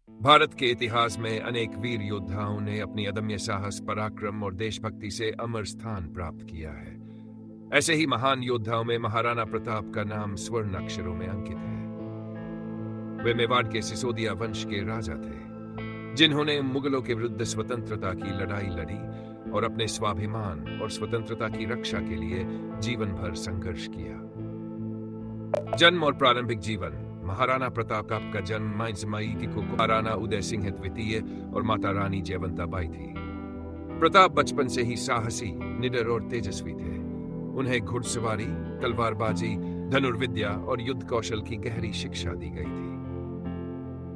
भारत के इतिहास में अनेक वीर योद्धाओं ने अपनी अदम्य साहस, पराक्रम और देशभक्ति से अमर स्थान प्राप्त किया है। ऐसे ही महान योद्धाओं में महाराणा प्रताप का नाम स्वर्ण अक्षरों में अंकित है। वे मेवाड़ के सिसोदिया वंश के राजा थे, जिन्होंने मुगलों के विरुद्ध स्वतंत्रता की लड़ाई लड़ी और अपने स्वाभिमान और स्वतंत्रता की रक्षा के लिए जीवन भर संघर्ष किया। जन्म और प्रारंभिक जीवन। महाराणा प्रताप का जन्म 22 मई को महाराणा उदय सिंह द्वितीय और माता रानी जयवंताबाई थी। प्रताप बचपन से ही साहसी, निडर और तेजस्वी थे। उन्हें घुड़सवारी, तलवारबाजी, धनुर्विद्या और युद्ध कौशल की गहरी शिक्षा दी गई थी।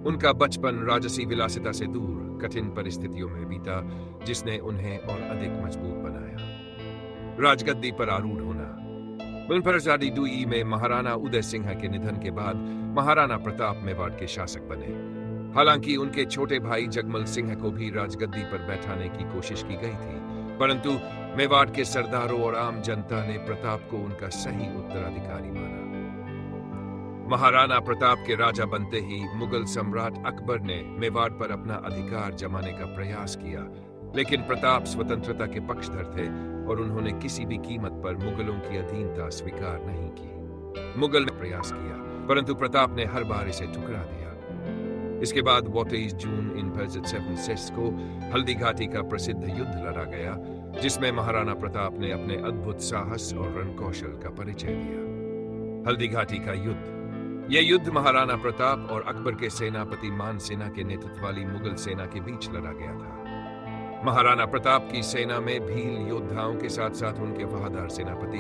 उनका बचपन राजसी विलासिता से दूर कठिन परिस्थितियों में बीता, जिसने उन्हें और अधिक मजबूत बनाया। राजगद्दी पर आरूढ़ होना। 1902 में महाराणा उदय सिंह के निधन के बाद महाराणा प्रताप मेवाड़ के शासक बने। हालांकि उनके छोटे भाई जगमल सिंह को भी राजगद्दी पर बैठाने की कोशिश की गई थी, परंतु मेवाड़ के सरदारों और आम जनता ने प्रताप को उनका सही उत्तराधिकारी माना। महाराणा प्रताप के राजा बनते ही मुगल सम्राट अकबर ने मेवाड़ पर अपना अधिकार जमाने का प्रयास किया, लेकिन प्रताप स्वतंत्रता के पक्षधर थे और उन्होंने किसी भी कीमत पर मुगलों की अधीनता स्वीकार नहीं की। मुगल ने प्रयास किया, परंतु प्रताप ने हर बार इसे ठुकरा दिया। इसके बाद 28 जून 1907 को हल्दी घाटी का प्रसिद्ध युद्ध लड़ा गया, जिसमें महाराणा प्रताप ने अपने अद्भुत साहस और रणकौशल का परिचय दिया। हल्दी घाटी का युद्ध। यह युद्ध महाराणा प्रताप और अकबर के सेनापति मानसेना के नेतृत्व वाली मुगल सेना के बीच लड़ा गया था। महाराणा प्रताप की सेना में भील योद्धाओं के साथ साथ उनके वफादार सेनापति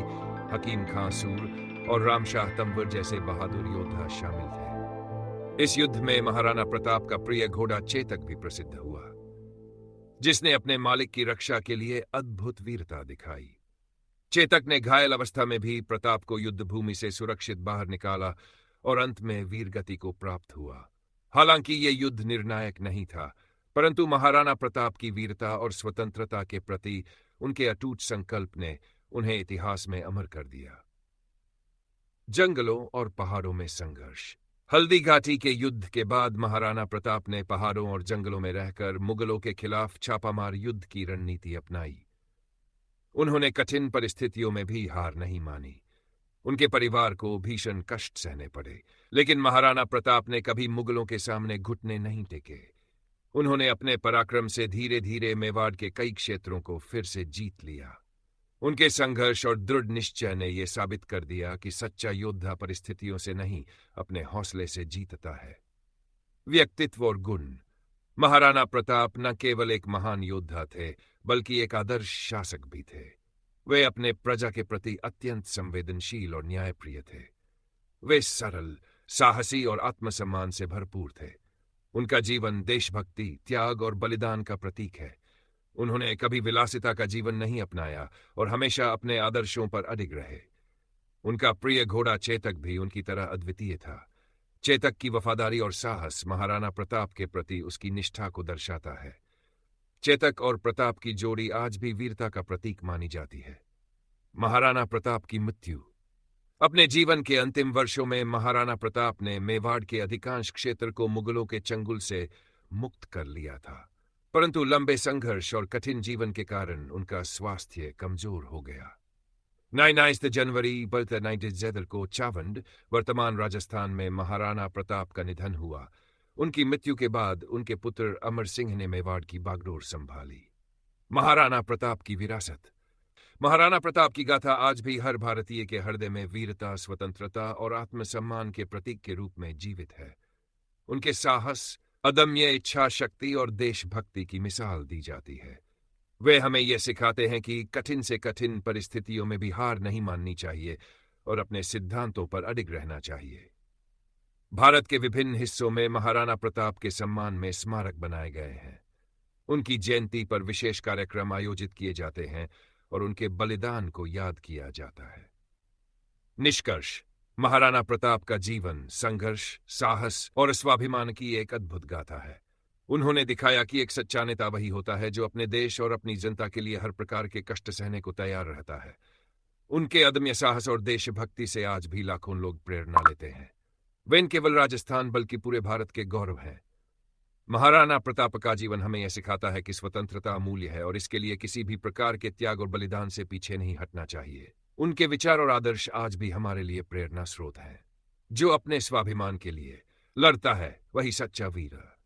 हकीम खां सूर और रामशाह तंवर जैसे बहादुर योद्धा शामिल थे। इस युद्ध में महाराणा प्रताप का प्रिय घोड़ा चेतक भी प्रसिद्ध हुआ, जिसने अपने मालिक की रक्षा के लिए अद्भुत वीरता दिखाई। चेतक ने घायल अवस्था में भी प्रताप को युद्ध भूमि से सुरक्षित बाहर निकाला और अंत में वीरगति को प्राप्त हुआ। हालांकि यह युद्ध निर्णायक नहीं था, परंतु महाराणा प्रताप की वीरता और स्वतंत्रता के प्रति उनके अटूट संकल्प ने उन्हें इतिहास में अमर कर दिया। जंगलों और पहाड़ों में संघर्ष। हल्दी घाटी के युद्ध के बाद महाराणा प्रताप ने पहाड़ों और जंगलों में रहकर मुगलों के खिलाफ छापामार युद्ध की रणनीति अपनाई। उन्होंने कठिन परिस्थितियों में भी हार नहीं मानी। उनके परिवार को भीषण कष्ट सहने पड़े, लेकिन महाराणा प्रताप ने कभी मुगलों के सामने घुटने नहीं टेके। उन्होंने अपने पराक्रम से धीरे धीरे मेवाड़ के कई क्षेत्रों को फिर से जीत लिया। उनके संघर्ष और दृढ़ निश्चय ने यह साबित कर दिया कि सच्चा योद्धा परिस्थितियों से नहीं, अपने हौसले से जीतता है। व्यक्तित्व और गुण। महाराणा प्रताप न केवल एक महान योद्धा थे, बल्कि एक आदर्श शासक भी थे। वे अपने प्रजा के प्रति अत्यंत संवेदनशील और न्यायप्रिय थे। वे सरल, साहसी और आत्मसम्मान से भरपूर थे। उनका जीवन देशभक्ति, त्याग और बलिदान का प्रतीक है। उन्होंने कभी विलासिता का जीवन नहीं अपनाया और हमेशा अपने आदर्शों पर अडिग रहे। उनका प्रिय घोड़ा चेतक भी उनकी तरह अद्वितीय था। चेतक की वफादारी और साहस महाराणा प्रताप के प्रति उसकी निष्ठा को दर्शाता है। चेतक और प्रताप की जोड़ी आज भी वीरता का प्रतीक मानी जाती है। महाराणा प्रताप की मृत्यु। अपने जीवन के अंतिम वर्षों में महाराणा प्रताप ने मेवाड़ के अधिकांश क्षेत्र को मुगलों के चंगुल से मुक्त कर लिया था, परंतु लंबे संघर्ष और कठिन जीवन के कारण उनका स्वास्थ्य कमजोर हो गया। 9 जनवरी 1900 को चावंड, वर्तमान राजस्थान में महाराणा प्रताप का निधन हुआ। उनकी मृत्यु के बाद उनके पुत्र अमर सिंह ने मेवाड़ की बागडोर संभाली। महाराणा प्रताप की विरासत। महाराणा प्रताप की गाथा आज भी हर भारतीय के हृदय में वीरता, स्वतंत्रता और आत्मसम्मान के प्रतीक के रूप में जीवित है। उनके साहस, अदम्य इच्छा शक्ति और देशभक्ति की मिसाल दी जाती है। वे हमें यह सिखाते हैं कि कठिन से कठिन परिस्थितियों में भी हार नहीं माननी चाहिए और अपने सिद्धांतों पर अडिग रहना चाहिए। भारत के विभिन्न हिस्सों में महाराणा प्रताप के सम्मान में स्मारक बनाए गए हैं। उनकी जयंती पर विशेष कार्यक्रम आयोजित किए जाते हैं और उनके बलिदान को याद किया जाता है। निष्कर्ष। महाराणा प्रताप का जीवन संघर्ष, साहस और स्वाभिमान की एक अद्भुत गाथा है। उन्होंने दिखाया कि एक सच्चा नेता वही होता है जो अपने देश और अपनी जनता के लिए हर प्रकार के कष्ट सहने को तैयार रहता है। उनके अदम्य साहस और देशभक्ति से आज भी लाखों लोग प्रेरणा लेते हैं। वे न केवल राजस्थान बल्कि पूरे भारत के गौरव हैं। महाराणा प्रताप का जीवन हमें यह सिखाता है कि स्वतंत्रता अमूल्य है और इसके लिए किसी भी प्रकार के त्याग और बलिदान से पीछे नहीं हटना चाहिए। उनके विचार और आदर्श आज भी हमारे लिए प्रेरणा स्रोत हैं। जो अपने स्वाभिमान के लिए लड़ता है वही सच्चा वीर है।